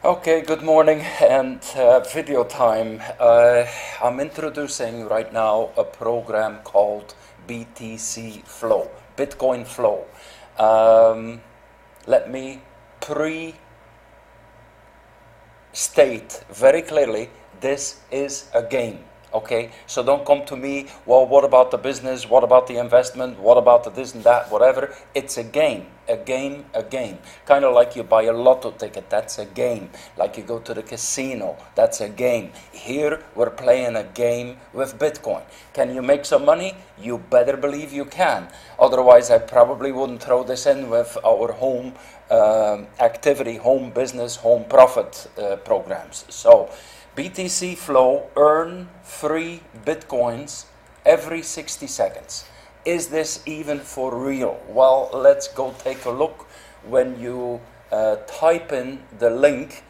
Okay, good morning and video time. I'm introducing right now a program called BTC Flow, Bitcoin Flow. Let me state very clearly, this is a game. Okay, so don't come to me, well, what about the business? What about the investment? What about the this and that? Whatever. It's a game, a game, a game. Kind of like you buy a lotto ticket, that's a game. Like you go to the casino, that's a game. Here, we're playing a game with Bitcoin. Can you make some money? You better believe you can. Otherwise, I probably wouldn't throw this in with our home activity, home business, home profit programs. So, BTC Flow, earn free Bitcoins every 60 seconds. Is this even for real? Well, let's go take a look. When you type in the link,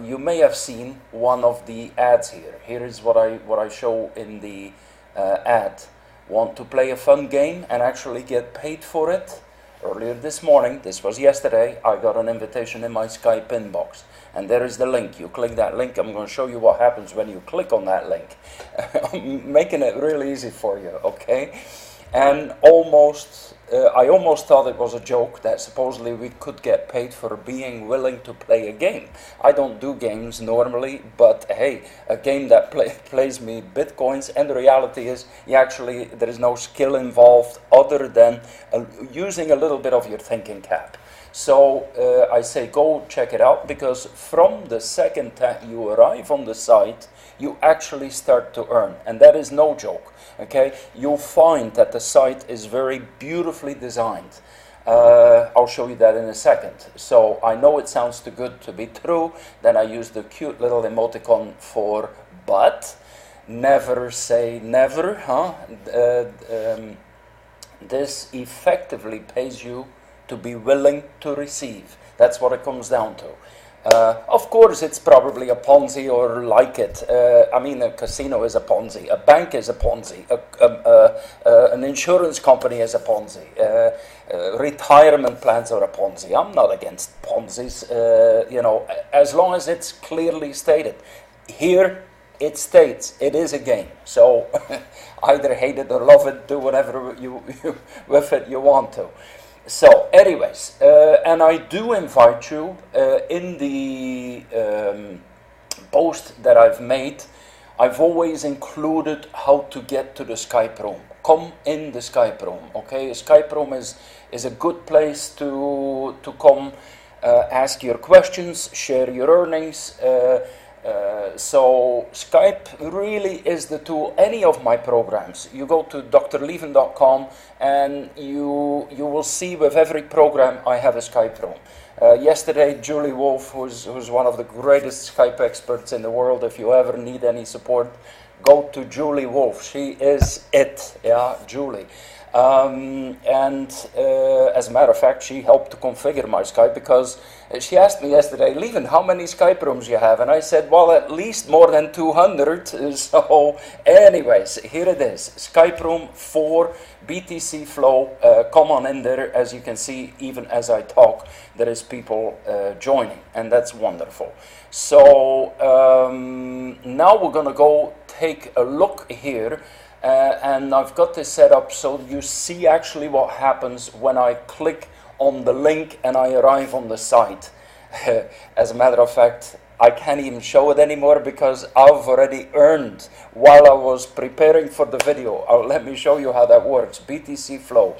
you may have seen one of the ads here. Here is what I show in the ad. Want to play a fun game and actually get paid for it? Earlier this morning, this was yesterday, I got an invitation in my Skype inbox. And there is the link. You click that link. I'm going to show you what happens when you click on that link. I'm making it really easy for you, okay? And I almost thought it was a joke that supposedly we could get paid for being willing to play a game. I don't do games normally, but hey, a game that plays me Bitcoins, and the reality is there is no skill involved other than using a little bit of your thinking cap. So I say go check it out, because from the second that you arrive on the site, you actually start to earn. And that is no joke, okay? You'll find that the site is very beautifully designed. I'll show you that in a second. So I know it sounds too good to be true. Then I use the cute little emoticon for but. Never say never, huh? This effectively pays you to be willing to receive. That's what it comes down to. Of course, it's probably a Ponzi or like it. I mean, a casino is a Ponzi. A bank is a Ponzi. An insurance company is a Ponzi. Retirement plans are a Ponzi. I'm not against Ponzis, as long as it's clearly stated. Here, it states it is a game. So either hate it or love it, do whatever you with it you want to. So, anyways, and I do invite you in the post that I've made. I've always included how to get to the Skype room. Come in the Skype room, okay? A Skype room is a good place to come, ask your questions, share your earnings. So Skype really is the tool. Any of my programs, you go to drlieven.com and you will see with every program I have a Skype room. Yesterday, Julie Wolf, who's one of the greatest Skype experts in the world, if you ever need any support, go to Julie Wolf. She is it, yeah, Julie. As a matter of fact, she helped to configure my Skype, because she asked me yesterday, Lieven, how many Skype rooms you have? And I said, well, at least more than 200. So anyways, here it is. Skype room for BTC Flow. Come on in there. As you can see, even as I talk, there is people joining, and that's wonderful. So now we're going to go take a look here. And I've got this set up so you see actually what happens when I click on the link and I arrive on the site. As a matter of fact, I can't even show it anymore because I've already earned while I was preparing for the video. Let me show you how that works. BTC Flow.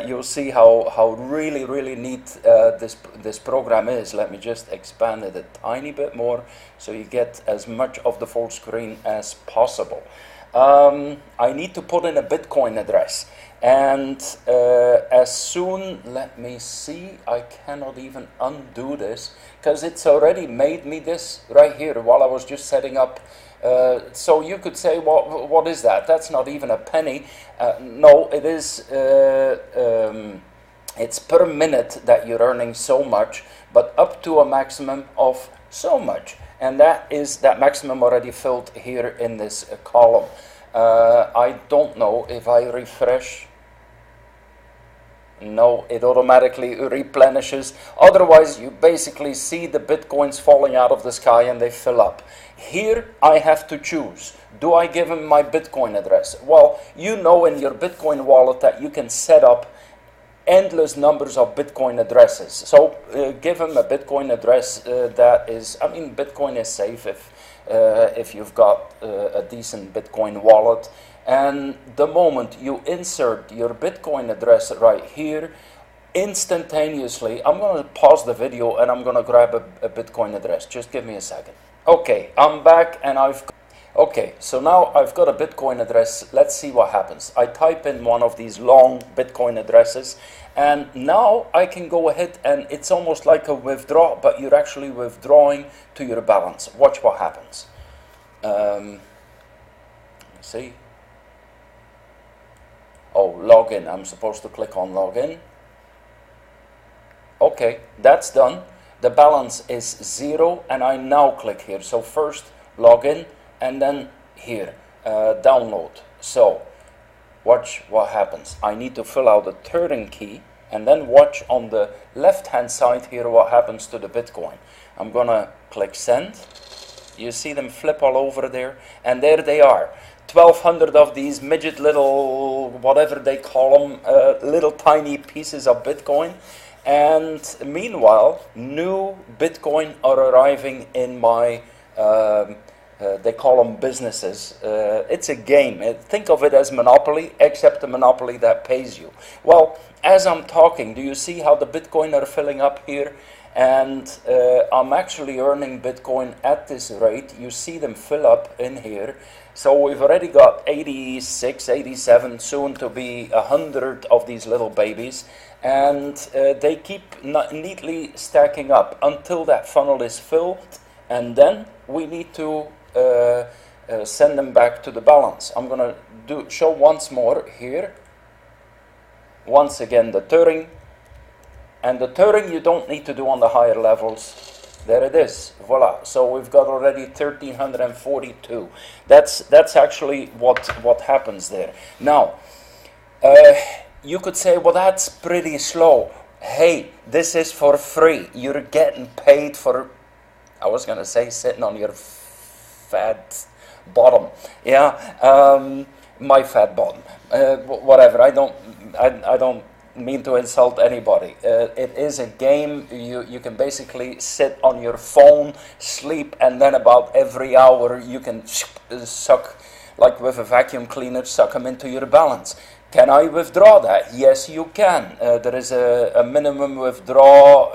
You'll see how really neat this program is. Let me just expand it a tiny bit more so you get as much of the full screen as possible. I need to put in a Bitcoin address, and as soon, let me see, I cannot even undo this because it's already made me this right here while I was just setting up. So you could say, well, what is that? That's not even a penny. No, it is. It's per minute that you're earning so much, but up to a maximum of so much. And that maximum already filled here in this column. I don't know if I refresh. No, it automatically replenishes. Otherwise, you basically see the Bitcoins falling out of the sky and they fill up. Here, I have to choose. Do I give him my Bitcoin address? Well, you know in your Bitcoin wallet that you can set up endless numbers of Bitcoin addresses. So give him a Bitcoin address that is, I mean, Bitcoin is safe if you've got a decent Bitcoin wallet. And the moment you insert your Bitcoin address right here, instantaneously, I'm going to pause the video and I'm going to grab a Bitcoin address. Just give me a second. Okay, I'm back and okay, so now I've got a Bitcoin address. Let's see what happens. I type in one of these long Bitcoin addresses, and now I can go ahead and it's almost like a withdraw, but you're actually withdrawing to your balance. Watch what happens. Let me see. Oh, login. I'm supposed to click on login. Okay, that's done. The balance is 0, and I now click here. So first login, and then here, download. So watch what happens. I need to fill out the Turing key, and then watch on the left-hand side here what happens to the Bitcoin. I'm gonna click send. You see them flip all over there, and there they are. 1,200 of these midget little, whatever they call them, little tiny pieces of Bitcoin. And meanwhile, new Bitcoin are arriving in my, they call them businesses. It's a game. Think of it as Monopoly, except a Monopoly that pays you. Well, as I'm talking, do you see how the Bitcoin are filling up here? And I'm actually earning Bitcoin at this rate. You see them fill up in here. So we've already got 86, 87, soon to be 100 of these little babies. And they keep neatly stacking up until that funnel is filled. And then we need to send them back to the balance. I'm going to show once more here. Once again, the Turing. And the Turing you don't need to do on the higher levels. There it is. Voila. So we've got already 1,342. That's actually what happens there. Now, you could say, well, that's pretty slow. Hey, this is for free. You're getting paid for, I was going to say, sitting on your fat bottom. Yeah, my fat bottom. Whatever. I don't mean to insult anybody. It is a game. You can basically sit on your phone, sleep, and then about every hour you can suck, like with a vacuum cleaner, suck them into your balance. Can I withdraw that? Yes, you can. There is a minimum withdraw.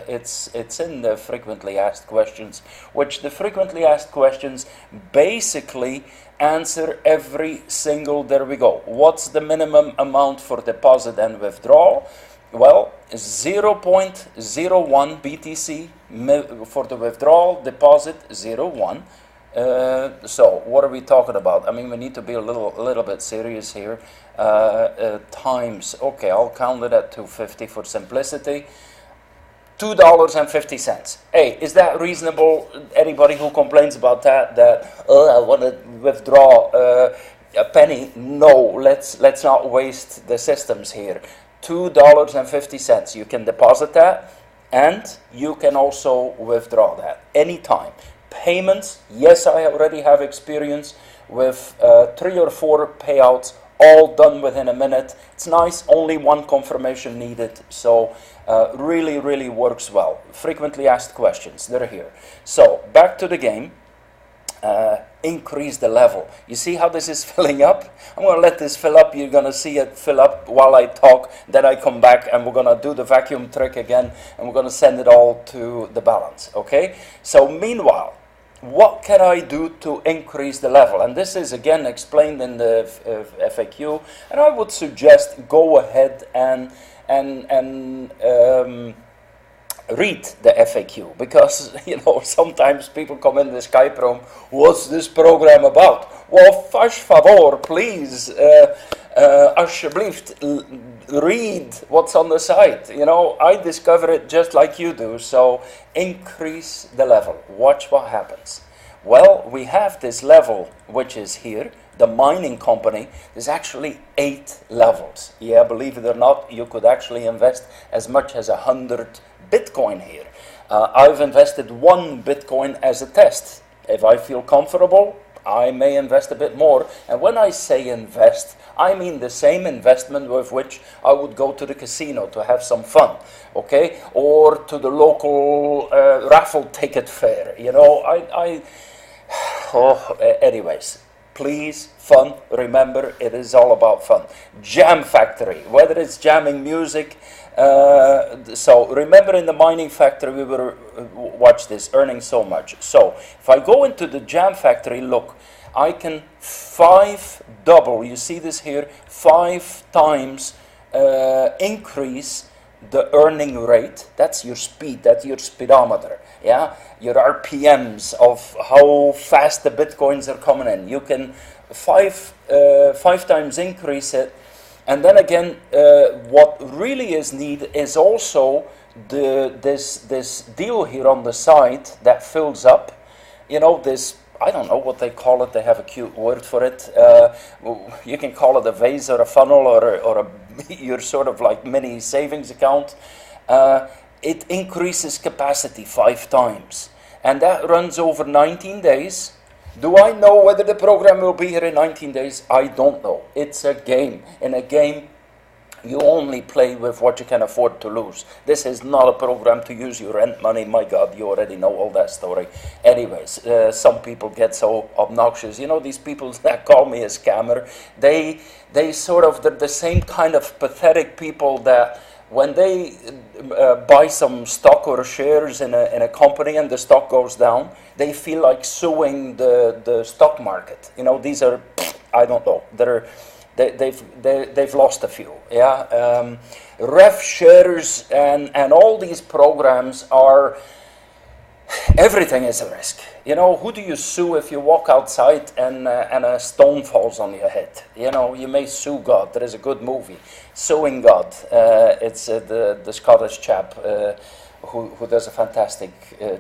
It's in the frequently asked questions, which the frequently asked questions basically answer every single, there we go. What's the minimum amount for deposit and withdrawal? Well, 0.01 BTC for the withdrawal, deposit 0.1. So what are we talking about? I mean, we need to be a little bit serious here. Times, okay, I'll count it at 250 for simplicity. $2.50. Hey, is that reasonable? Anybody who complains about that I want to withdraw a penny? No, let's not waste the systems here. $2.50. You can deposit that, and you can also withdraw that anytime. Payments, yes, I already have experience with 3 or 4 payouts, all done within a minute. It's nice, only one confirmation needed, so really, really works well. Frequently asked questions, they're here. So, back to the game. Increase the level. You see how this is filling up? I'm going to let this fill up. You're going to see it fill up while I talk. Then I come back and we're going to do the vacuum trick again, and we're going to send it all to the balance, okay? So, meanwhile, what can I do to increase the level? And this is again explained in the FAQ, and I would suggest go ahead and read the FAQ, because sometimes people come in the Skype room, what's this program about? Well, faz favor, please, alsjeblieft, read what's on the site. I discover it just like you do. So increase the level. Watch what happens. Well, we have this level, which is here, the mining company. There's actually 8 levels. Yeah, believe it or not, you could actually invest as much as 100 Bitcoin here. I've invested 1 Bitcoin as a test. If I feel comfortable, I may invest a bit more. And when I say invest, I mean the same investment with which I would go to the casino to have some fun, okay? Or to the local raffle ticket fair. You know, anyways, please, fun. Remember, it is all about fun. Jam Factory, whether it's jamming music. So remember, in the mining factory, we were, watch this, earning so much. So if I go into the Jam Factory, look, I can 5 double, you see this here, 5 times increase the earning rate. That's your speed, that's your speedometer, yeah? Your RPMs of how fast the Bitcoins are coming in. You can 5 times increase it. And then again, what really is needed is also this deal here on the side that fills up. You know, this, I don't know what they call it. They have a cute word for it. You can call it a vase or a funnel or your sort of like mini savings account. It increases capacity 5 times. And that runs over 19 days. Do I know whether the program will be here in 19 days? I don't know. It's a game. In a game, you only play with what you can afford to lose. This is not a program to use your rent money. My God, you already know all that story. Anyways, some people get so obnoxious. You know, these people that call me a scammer, they sort of, they're the same kind of pathetic people that when they buy some stock or shares in a company and the stock goes down, they feel like suing the stock market. You know, these are, I don't know, they've lost a few. Yeah, ref shares and all these programs are, everything is a risk. You know, who do you sue if you walk outside and a stone falls on your head? You know, you may sue God. There is a good movie, Suing God. It's the Scottish chap who does a fantastic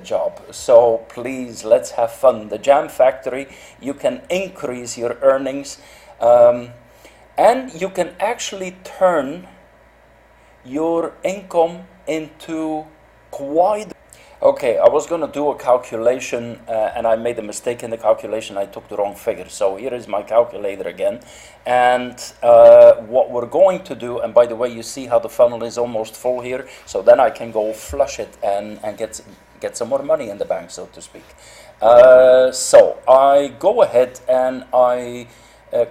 job. So please, let's have fun. The Jam Factory, you can increase your earnings, and you can actually turn your income into quite... Okay, I was going to do a calculation and I made a mistake in the calculation. I took the wrong figure. So here is my calculator again. And what we're going to do, and by the way, you see how the funnel is almost full here. So then I can go flush it and get some more money in the bank, so to speak. So I go ahead and I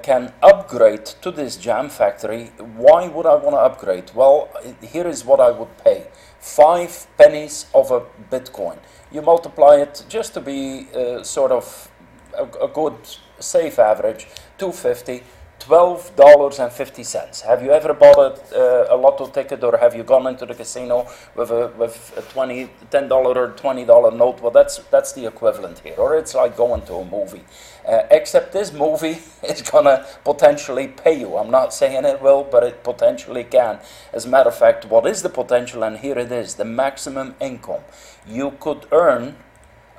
can upgrade to this Jam Factory. Why would I want to upgrade? Well, here is what I would pay. 5 pennies of a Bitcoin. You multiply it just to be sort of a good safe average, 250, $12.50. Have you ever bought a lotto ticket, or have you gone into the casino with a $10 or $20 note? Well, that's the equivalent here, or it's like going to a movie. Except this movie is gonna potentially pay you. I'm not saying it will, but it potentially can. As a matter of fact, what is the potential? And here it is, the maximum income. You could earn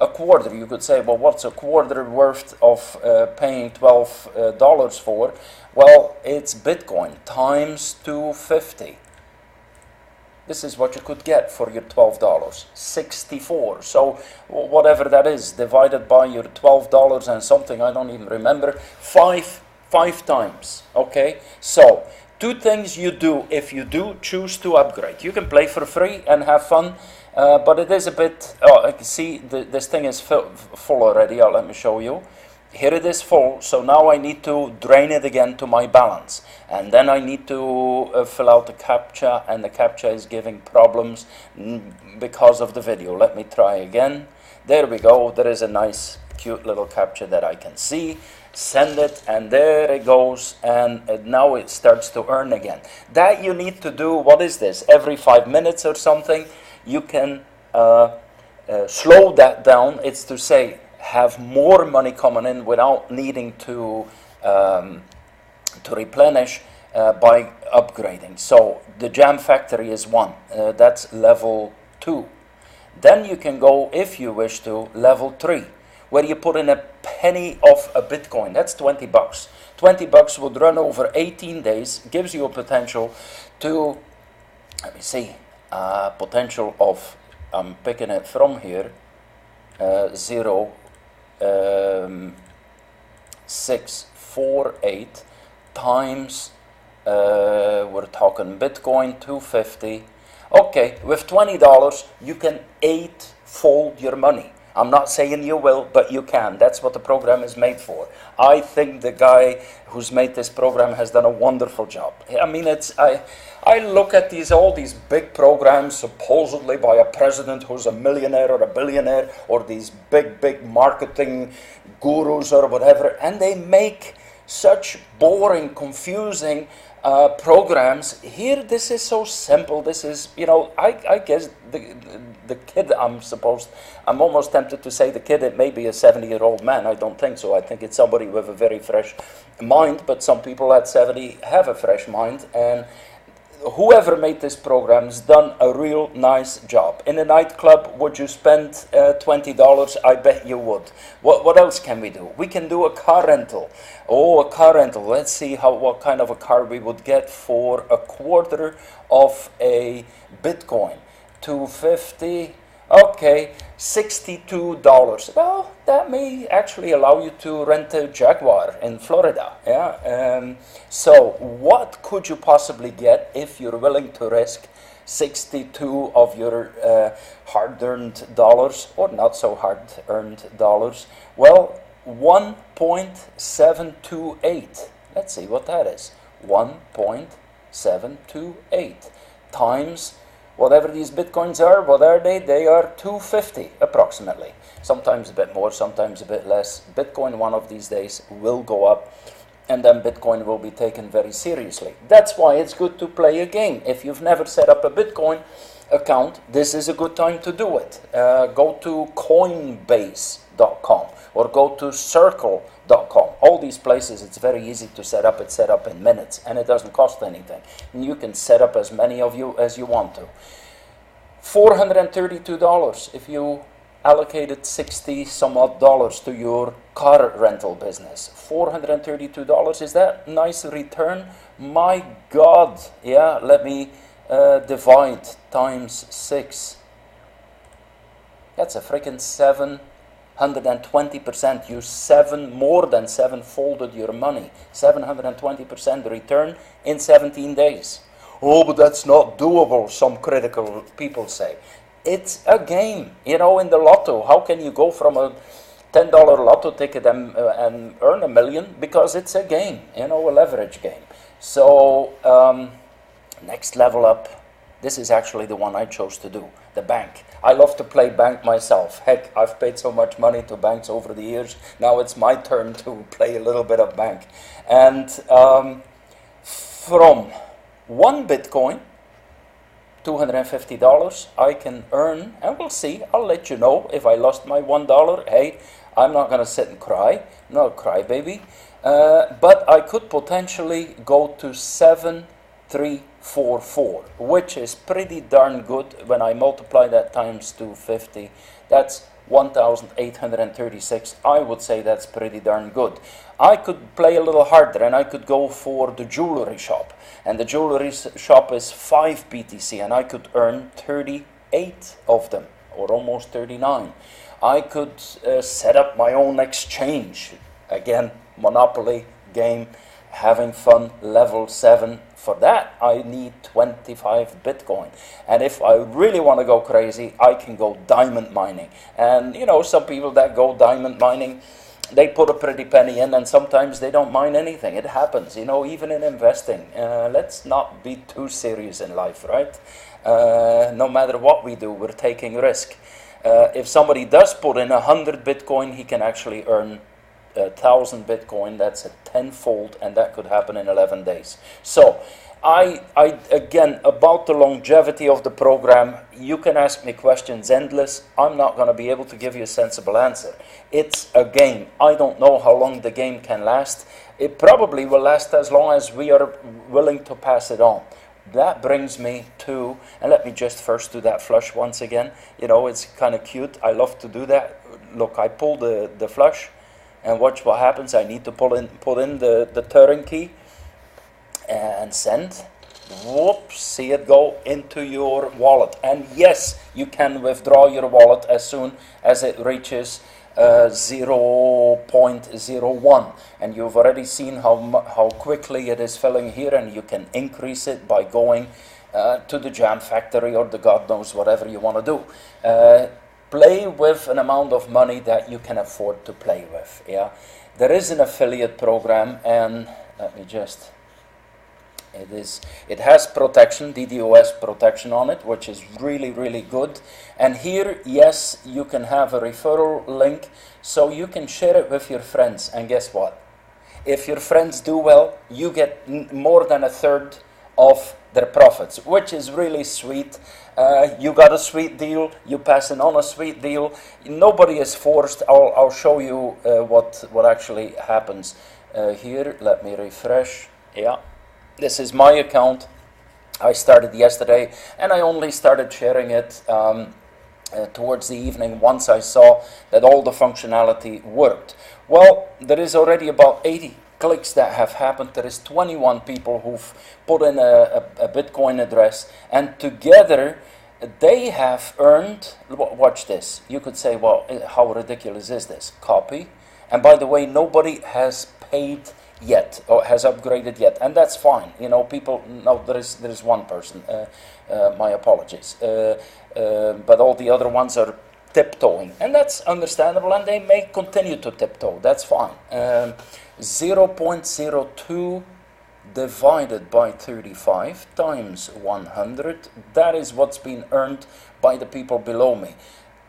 a quarter. You could say, well, what's a quarter worth of paying $12 for? Well, it's Bitcoin times 250. This is what you could get for your $12, 64. So whatever that is, divided by your $12 and something, I don't even remember, five times, okay? So 2 things you do if you do choose to upgrade. You can play for free and have fun, but it is a bit, oh, see, this thing is full already. Let me show you. Here it is full, so now I need to drain it again to my balance. And then I need to fill out the CAPTCHA, and the CAPTCHA is giving problems because of the video. Let me try again. There we go. There is a nice, cute little CAPTCHA that I can see. Send it, and there it goes, and now it starts to earn again. That you need to do, what is this, every 5 minutes or something? You can slow that down. It's to say, have more money coming in without needing to replenish by upgrading. So the Jam Factory is 1. That's level 2. Then you can go, if you wish to, level 3, where you put in a penny of a Bitcoin. That's 20 bucks. 20 bucks would run over 18 days, gives you a potential to, let me see, potential of, I'm picking it from here, 0.648 times, we're talking Bitcoin 250. Okay, with $20, you can 8-fold your money. I'm not saying you will, but you can. That's what the program is made for. I think the guy who's made this program has done a wonderful job. I mean, I look at all these big programs supposedly by a president who's a millionaire or a billionaire, or these big marketing gurus or whatever, and they make such boring, confusing programs. Here, this is so simple. This is, I guess the kid, I'm almost tempted to say the kid, it may be a 70-year-old man. I don't think so. I think it's somebody with a very fresh mind, but some people at 70 have a fresh mind, and whoever made this program has done a real nice job. In a nightclub, would you spend $20? I bet you would. What else can we do? We can do a car rental. Oh, a car rental. Let's see what kind of a car we would get for a quarter of a Bitcoin. 250. Okay, $62. Well, that may actually allow you to rent a Jaguar in Florida. Yeah. So, what could you possibly get if you're willing to risk 62 of your hard-earned dollars, or not so hard-earned dollars? Well, 1.728. Let's see what that is. 1.728 times whatever these Bitcoins are. What are they? They are 250 approximately. Sometimes a bit more, sometimes a bit less. Bitcoin one of these days will go up, and then Bitcoin will be taken very seriously. That's why it's good to play a game. If you've never set up a Bitcoin account, this is a good time to do it. Go to Coinbase.com or go to Circle.com. All these places, it's very easy to set up. It's set up in minutes, and it doesn't cost anything. And you can set up as many of you as you want to. $432 if you allocated 60 some odd dollars to your car rental business. $432, is that nice return? My God, yeah, let me divide times 6. That's a freaking 720%. You more than seven-folded your money. 720% return in 17 days. Oh, but that's not doable, some critical people say. It's a game, in the lotto. How can you go from a $10 lotto ticket and earn $1 million? Because it's a game, a leverage game. So, next level up, this is actually the one I chose to do, the bank. I love to play bank myself. Heck, I've paid so much money to banks over the years. Now it's my turn to play a little bit of bank. And from 1 Bitcoin, $250, I can earn, and we'll see, I'll let you know if I lost my $1. Hey, I'm not going to sit and cry. I'm not a crybaby. But I could potentially go to 7,344, which is pretty darn good. When I multiply that times 250, that's 1,836. I would say that's pretty darn good. I could play a little harder, and I could go for the jewelry shop. And the jewelry shop is 5 BTC, and I could earn 38 of them, or almost 39. I could set up my own exchange. Again, Monopoly game, having fun, level 7. For that, I need 25 Bitcoin. And if I really want to go crazy, I can go diamond mining. And, some people that go diamond mining, they put a pretty penny in, and sometimes they don't mine anything. It happens, even in investing. Let's not be too serious in life, right? No matter what we do, we're taking risk. If somebody does put in 100 Bitcoin, he can actually earn 1,000 Bitcoin. That's a tenfold, and that could happen in 11 days. So, again, about the longevity of the program, you can ask me questions endless. I'm not going to be able to give you a sensible answer. It's a game. I don't know how long the game can last. It probably will last as long as we are willing to pass it on. That brings me to, and let me just first do that flush once again. It's kind of cute. I love to do that. look, I pull the flush, and watch what happens. I need to put in the turn key and send. Whoops, see it go into your wallet. And yes, you can withdraw your wallet as soon as it reaches 0.01, and you've already seen how quickly it is filling here, and you can increase it by going to the Jam Factory or the God knows whatever you want to do. Play with an amount of money that you can afford to play with. Yeah, there is an affiliate program, and let me just. It has protection, DDoS protection on it, which is really, really good. And here, yes, you can have a referral link, so you can share it with your friends. And guess what? If your friends do well, you get more than a third of their profits, which is really sweet. You got a sweet deal, you passing on a sweet deal. Nobody is forced. I'll show you what actually happens. Here, let me refresh. Yeah. This is my account. I started yesterday, and I only started sharing it towards the evening once I saw that all the functionality worked. Well, there is already about 80 clicks that have happened. There is 21 people who've put in a Bitcoin address, and together they have earned, watch this, you could say, well, how ridiculous is this? Copy. And by the way, nobody has paid yet or has upgraded yet, and that's fine. You know, people. No, there is one person. My apologies. But all the other ones are tiptoeing, and that's understandable, and they may continue to tiptoe. That's fine. 0.02 divided by 35 times 100. That is what's been earned by the people below me.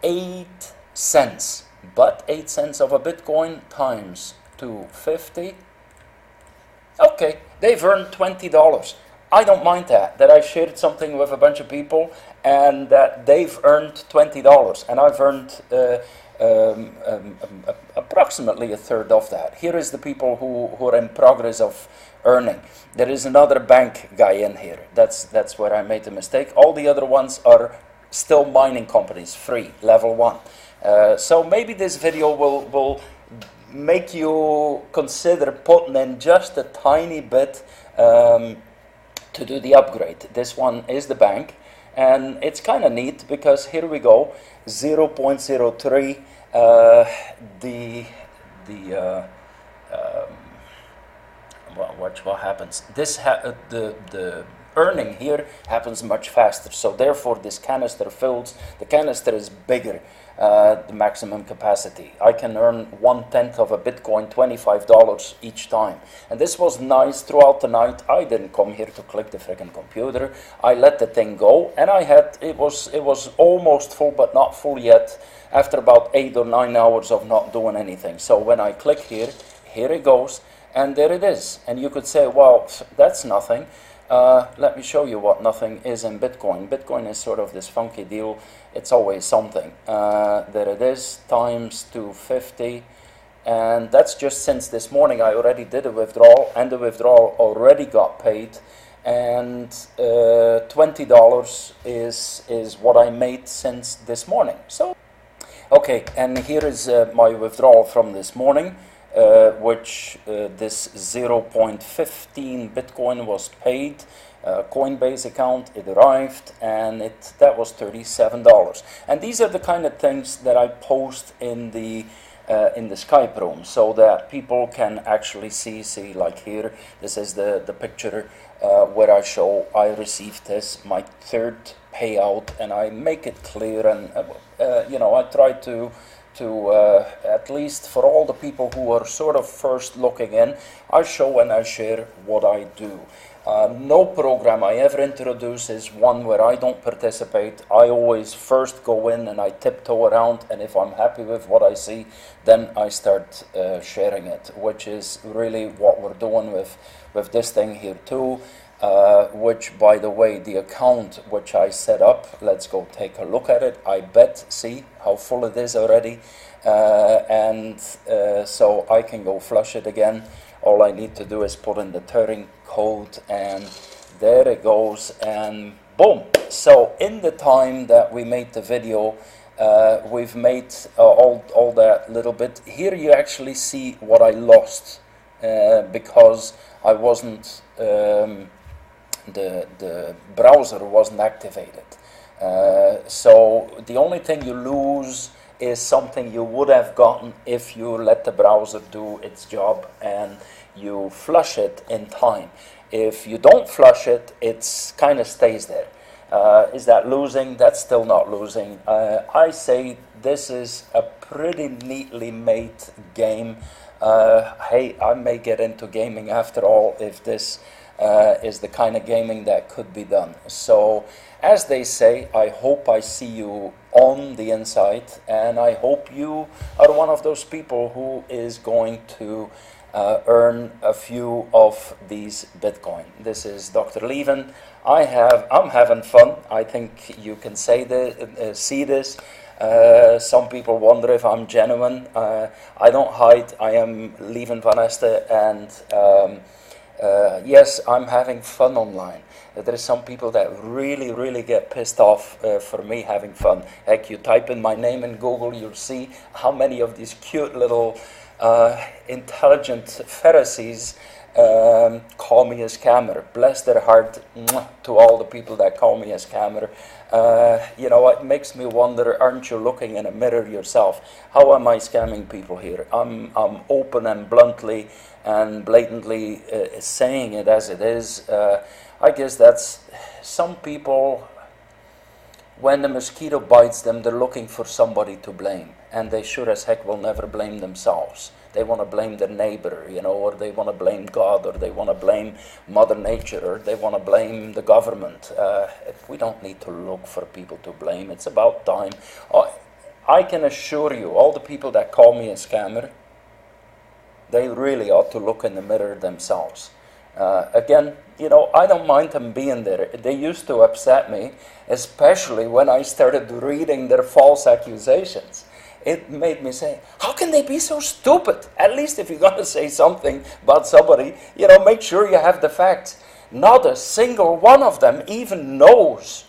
8 cents. But 8 cents of a Bitcoin times 250. Okay, they've earned $20. I don't mind that I shared something with a bunch of people and that they've earned $20, and I've earned approximately a third of that. Here is the people who are in progress of earning. There is another bank guy in here. That's where I made the mistake. All the other ones are still mining companies, free, level 1. So maybe this video will make you consider putting in just a tiny bit to do the upgrade. This one is the bank, and it's kind of neat because here we go, 0.03. Well, watch what happens. The earning here happens much faster, so therefore this canister fills. The canister is bigger. The maximum capacity. I can earn 1/10 of a Bitcoin, $25 each time. And this was nice throughout the night. I didn't come here to click the freaking computer. I let the thing go, and it was almost full, but not full yet, after about 8 or 9 hours of not doing anything. So when I click here it goes, and there it is. And you could say, well, that's nothing. Let me show you what nothing is in Bitcoin. Bitcoin is sort of this funky deal. It's always something. There it is, times 250. And that's just since this morning. I already did a withdrawal, and the withdrawal already got paid. And $20 is what I made since this morning. So, okay, and here is my withdrawal from this morning. Which this 0.15 Bitcoin was paid. Coinbase account, it arrived, and that was $37. And these are the kind of things that I post in the Skype room, so that people can actually see like here, this is the picture where I show I received this, my third payout, and I make it clear, and you know, I try to at least for all the people who are sort of first looking in, I show and I share what I do. No program I ever introduce is one where I don't participate. I always first go in and I tiptoe around, and if I'm happy with what I see, then I start sharing it, which is really what we're doing with this thing here too. Which, by the way, the account which I set up, let's go take a look at it. I bet, see how full it is already, so I can go flush it again. All I need to do is put in the Turing code, and there it goes, and boom. So in the time that we made the video, We've made all that little bit. Here you actually see what I lost because I wasn't, the browser wasn't activated. So the only thing you lose is something you would have gotten if you let the browser do its job and you flush it in time. If you don't flush it, it's kind of stays there. Is that losing? That's still not losing. I say this is a pretty neatly made game. Hey, I may get into gaming after all if this is the kind of gaming that could be done. So, as they say, I hope I see you on the inside, and I hope you are one of those people who is going to earn a few of these Bitcoin. This is Dr. Lieven. I'm having fun. I think you can say this, see this. Some people wonder if I'm genuine. I don't hide. I am Lieven van Este, and yes, I'm having fun online. There are some people that really, really get pissed off for me having fun. Heck, you type in my name in Google, you'll see how many of these cute little intelligent Pharisees call me a scammer. Bless their heart to all the people that call me a scammer. You know, it makes me wonder, aren't you looking in a mirror yourself? How am I scamming people here? I'm open and bluntly and blatantly saying it as it is. I guess that's some people, when the mosquito bites them, they're looking for somebody to blame. And they sure as heck will never blame themselves. They want to blame their neighbor, you know, or they want to blame God, or they want to blame Mother Nature, or they want to blame the government. We don't need to look for people to blame. It's about time. I can assure you, all the people that call me a scammer, they really ought to look in the mirror themselves. Again, you know, I don't mind them being there. They used to upset me, especially when I started reading their false accusations. It made me say, how can they be so stupid? At least if you're going to say something about somebody, you know, make sure you have the facts. Not a single one of them even knows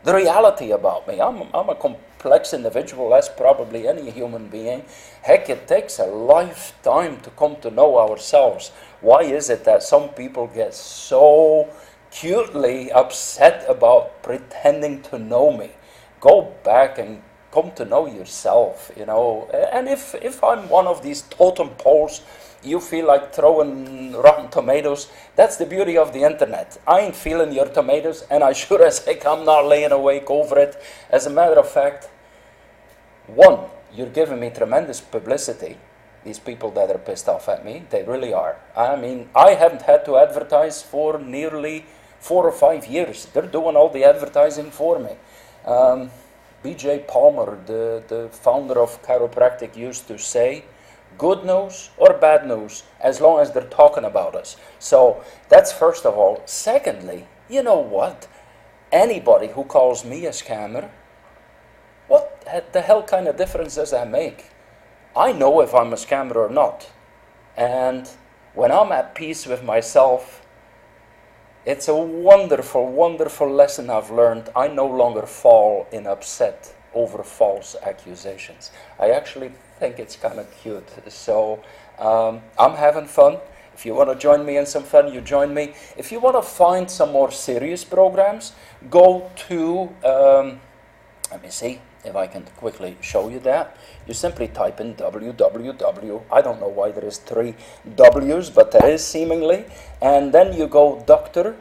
the reality about me. I'm a complex individual, as probably any human being. Heck, it takes a lifetime to come to know ourselves. Why is it that some people get so cutely upset about pretending to know me? Go back and come to know yourself, you know. And if I'm one of these totem poles, you feel like throwing rotten tomatoes, that's the beauty of the internet. I ain't feeling your tomatoes, and I sure as heck I'm not laying awake over it. As a matter of fact, one, you're giving me tremendous publicity. These people that are pissed off at me, they really are. I mean, I haven't had to advertise for nearly 4 or 5 years. They're doing all the advertising for me. B.J. Palmer, the founder of chiropractic, used to say, good news or bad news, as long as they're talking about us. So that's first of all. Secondly, you know what? Anybody who calls me a scammer, what the hell kind of difference does that make? I know if I'm a scammer or not. And when I'm at peace with myself, it's a wonderful, wonderful lesson I've learned. I no longer fall in upset over false accusations. I actually think it's kind of cute. So I'm having fun. If you want to join me in some fun, you join me. If you want to find some more serious programs, go to, let me see if I can quickly show you that. You simply type in www. I don't know why there is 3 W's, but there is seemingly. And then you go Dr.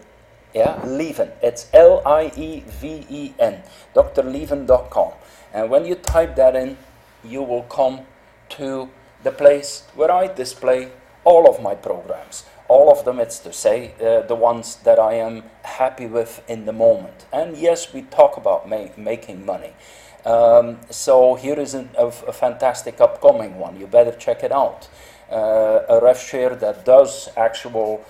Lieven. It's L-I-E-V-E-N. drlieven.com. And when you type that in, you will come to the place where I display all of my programs. All of them, it's to say, the ones that I am happy with in the moment. And yes, we talk about making money. So here is a fantastic upcoming one. You better check it out. A ref share that does actual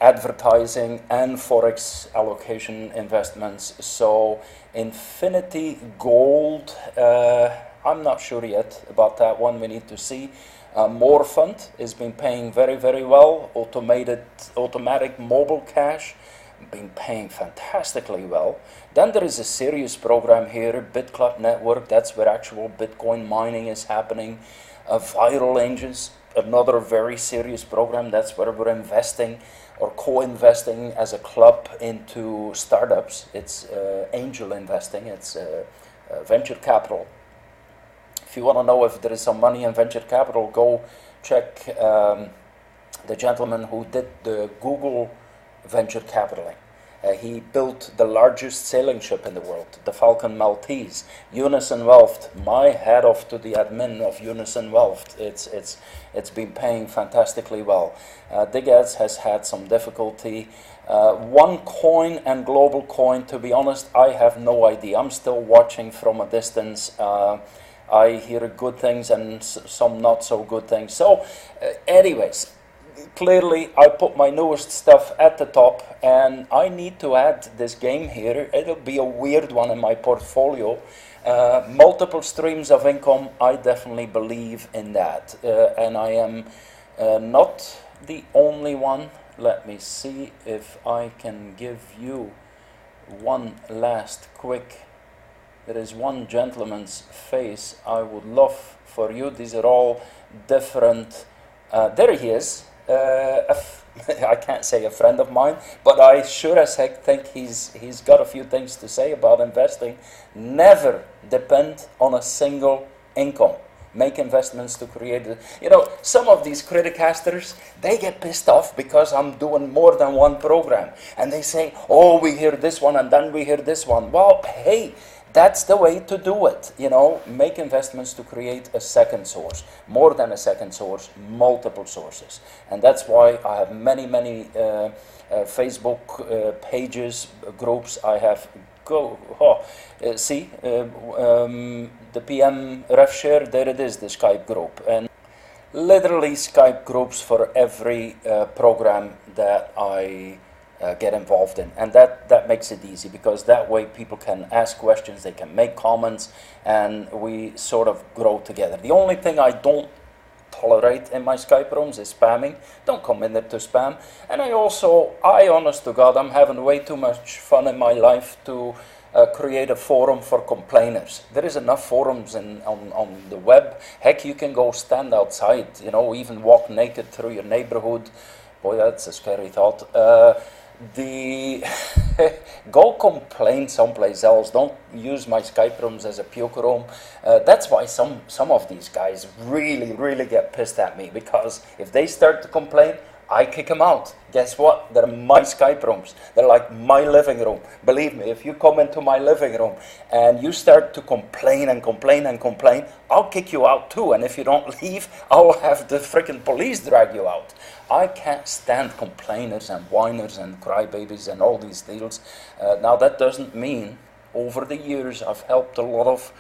advertising and forex allocation investments. So Infinity Gold, I'm not sure yet about that one. We need to see. More Fund has been paying very, very well. Automatic mobile cash. been paying fantastically well. Then there is a serious program here, BitClub Network. That's where actual Bitcoin mining is happening. Viral Angels, another very serious program. That's where we're investing or co-investing as a club into startups. It's angel investing. It's venture capital. If you want to know if there is some money in venture capital, go check the gentleman who did the Google venture capitaling. He built the largest sailing ship in the world, the Falcon Maltese. Unison Wealth, my hat off to the admin of Unison Wealth. It's been paying fantastically well. Digaz has had some difficulty. OneCoin and Global Coin, to be honest, I have no idea. I'm still watching from a distance. I hear good things and some not so good things. So, anyways, clearly I put my newest stuff at the top, and I need to add this game here. It'll be a weird one in my portfolio. Multiple streams of income, I definitely believe in that. And I am not the only one. Let me see if I can give you one last quick. There is one gentleman's face I would love for you. These are all different. There he is. I can't say a friend of mine, but I sure as heck think he's got a few things to say about investing. Never depend on a single income. Make investments to create it. You know, some of these criticasters, they get pissed off because I'm doing more than one program. And they say, oh, we hear this one and then we hear this one. Well, hey, that's the way to do it, you know. Make investments to create a second source, more than a second source, multiple sources. And that's why I have many Facebook pages, groups. I have, the PM ref share, there it is, the Skype group. And literally Skype groups for every program that I get involved in, and that makes it easy, because that way people can ask questions, they can make comments, and we sort of grow together. The only thing I don't tolerate in my Skype rooms is spamming. Don't come in there to spam. And I honest to God, I'm having way too much fun in my life to create a forum for complainers. There is enough forums on the web. Heck, you can go stand outside, you know, even walk naked through your neighborhood. Boy, that's a scary thought. Go complain someplace else. Don't use my Skype rooms as a puke room. That's why some of these guys really get pissed at me, because if they start to complain, I kick them out. Guess what? They're my Skype rooms. They're like my living room. Believe me, if you come into my living room and you start to complain and complain and complain, I'll kick you out too. And if you don't leave, I'll have the freaking police drag you out. I can't stand complainers and whiners and crybabies and all these deals. Now, that doesn't mean over the years I've helped a lot of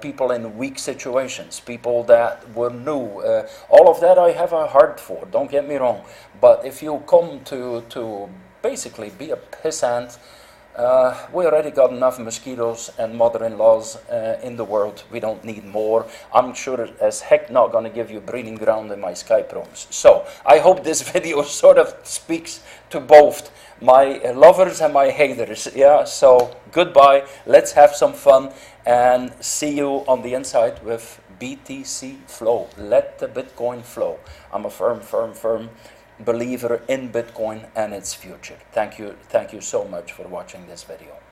people in weak situations, people that were new. All of that I have a heart for, don't get me wrong. But if you come to basically be a pissant, we already got enough mosquitoes and mother-in-laws in the world. We don't need more. I'm sure as heck not going to give you breeding ground in my Skype rooms. So I hope this video sort of speaks to both my lovers and my haters. Yeah, so goodbye. Let's have some fun and see you on the inside with BTC flow. Let the Bitcoin flow. I'm a firm believer in Bitcoin and its future. Thank you so much for watching this video.